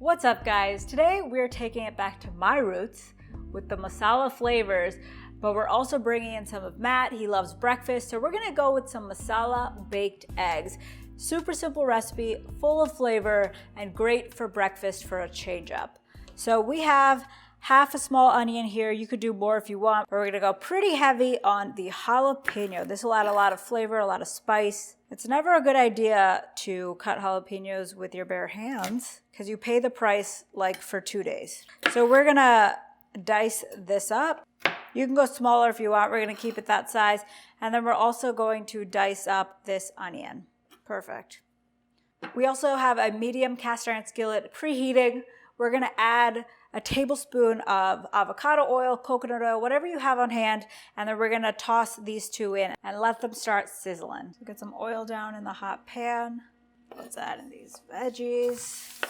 What's up, guys? Today we're taking it back to my roots with the masala flavors, but we're also bringing in some of Matt. He loves breakfast, so we're gonna go with some masala baked eggs. Super simple recipe, full of flavor, and great for breakfast for a change up. So we have half a small onion here. You could do more if you want, but we're gonna go pretty heavy on the jalapeno. This will add a lot of flavor, a lot of spice. It's never a good idea to cut jalapenos with your bare hands because you pay the price like for 2 days. So we're gonna dice this up. You can go smaller if you want. We're gonna keep it that size. And then we're also going to dice up this onion. Perfect. We also have a medium cast iron skillet preheating. We're gonna add a tablespoon of avocado oil, coconut oil, whatever you have on hand, and then we're gonna toss these two in and let them start sizzling. So get some oil down in the hot pan. Let's add in these veggies.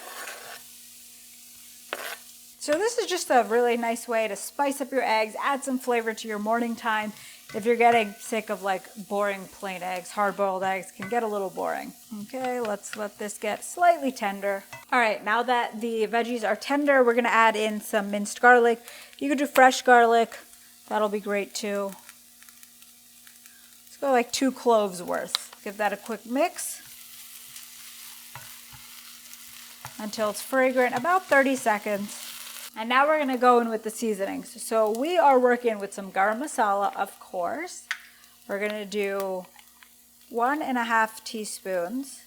So this is just a really nice way to spice up your eggs, add some flavor to your morning time. If you're getting sick of like boring plain eggs, hard-boiled eggs can get a little boring. Okay, let's let this get slightly tender. All right, now that the veggies are tender, we're gonna add in some minced garlic. You could do fresh garlic, that'll be great too. Let's go like 2 cloves worth. Give that a quick mix until it's fragrant, about 30 seconds. And now we're gonna go in with the seasonings. So we are working with some garam masala, of course. We're gonna do 1.5 teaspoons.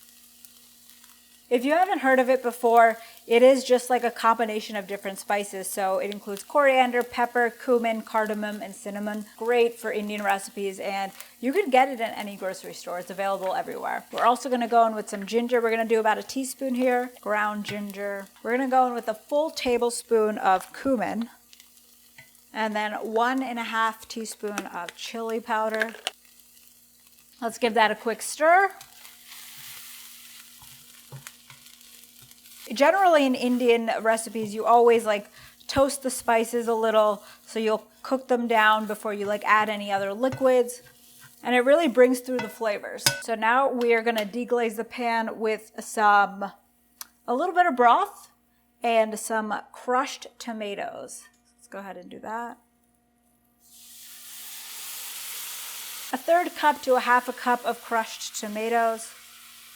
If you haven't heard of it before, it is just like a combination of different spices. So it includes coriander, pepper, cumin, cardamom, and cinnamon. Great for Indian recipes, and you can get it in any grocery store. It's available everywhere. We're also gonna go in with some ginger. We're gonna do about a teaspoon here, ground ginger. We're gonna go in with a full tablespoon of cumin, and then 1.5 teaspoon of chili powder. Let's give that a quick stir. Generally in Indian recipes, you always like toast the spices a little, so you'll cook them down before you like add any other liquids, and it really brings through the flavors. So now we are gonna deglaze the pan with a little bit of broth and some crushed tomatoes. Let's go ahead and do that. 1/3 cup to 1/2 cup of crushed tomatoes.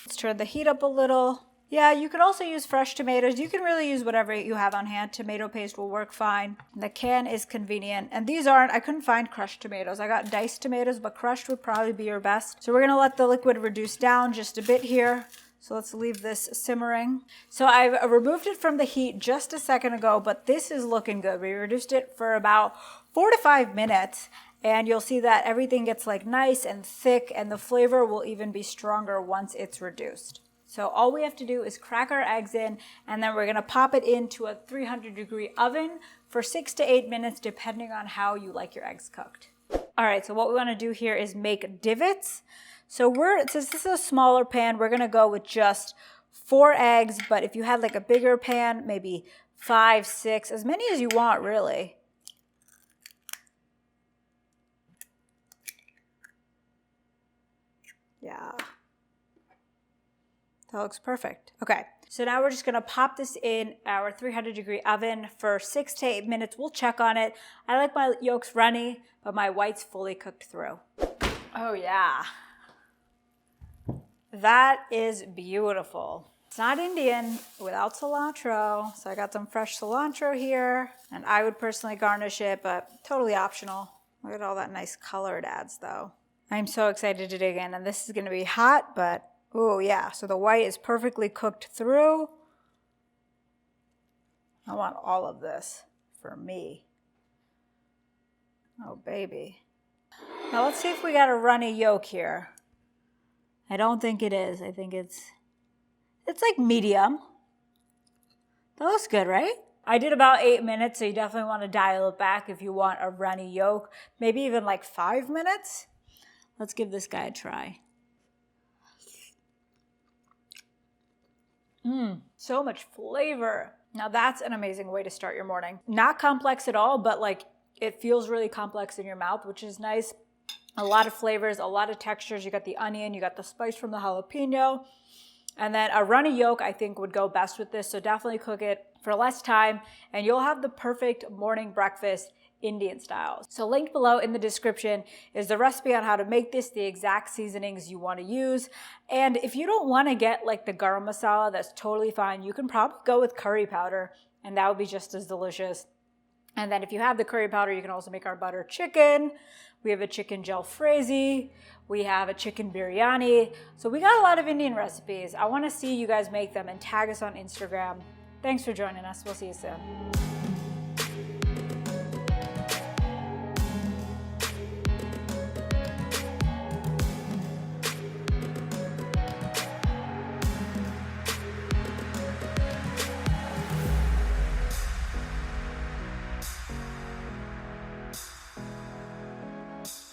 Let's turn the heat up a little. Yeah, you could also use fresh tomatoes. You can really use whatever you have on hand. Tomato paste will work fine. The can is convenient. And these aren't, I couldn't find crushed tomatoes. I got diced tomatoes, but crushed would probably be your best. So we're gonna let the liquid reduce down just a bit here. So let's leave this simmering. So I've removed it from the heat just a second ago, but this is looking good. We reduced it for about 4 to 5 minutes. And you'll see that everything gets like nice and thick, and the flavor will even be stronger once it's reduced. So all we have to do is crack our eggs in, and then we're gonna pop it into a 300-degree oven for 6 to 8 minutes, depending on how you like your eggs cooked. All right, so what we wanna do here is make divots. So since this is a smaller pan, we're gonna go with just 4 eggs, but if you had like a bigger pan, maybe 5, 6, as many as you want, really. Yeah. That looks perfect. Okay, so now we're just gonna pop this in our 300-degree oven for 6 to 8 minutes. We'll check on it. I like my yolks runny, but my whites fully cooked through. Oh yeah. That is beautiful. It's not Indian without cilantro. So I got some fresh cilantro here, and I would personally garnish it, but totally optional. Look at all that nice color it adds though. I'm so excited to dig in, and this is gonna be hot, but oh yeah, so the white is perfectly cooked through. I want all of this for me. Oh baby. Now let's see if we got a runny yolk here. I don't think it is. I think it's like medium. That looks good, right? I did about 8 minutes, so you definitely want to dial it back if you want a runny yolk. Maybe even like 5 minutes. Let's give this guy a try. So much flavor. Now that's an amazing way to start your morning. Not complex at all, but like it feels really complex in your mouth, which is nice. A lot of flavors, a lot of textures. You got the onion, you got the spice from the jalapeno. And then a runny yolk I think would go best with this, so definitely cook it for less time and you'll have the perfect morning breakfast Indian style. So linked below in the description is the recipe on how to make this, the exact seasonings you want to use. And if you don't want to get like the garam masala, that's totally fine. You can probably go with curry powder and that would be just as delicious. And then if you have the curry powder, you can also make our butter chicken. We have a chicken jalfrezi. We have a chicken biryani. So we got a lot of Indian recipes. I want to see you guys make them and tag us on Instagram. Thanks for joining us. We'll see you soon.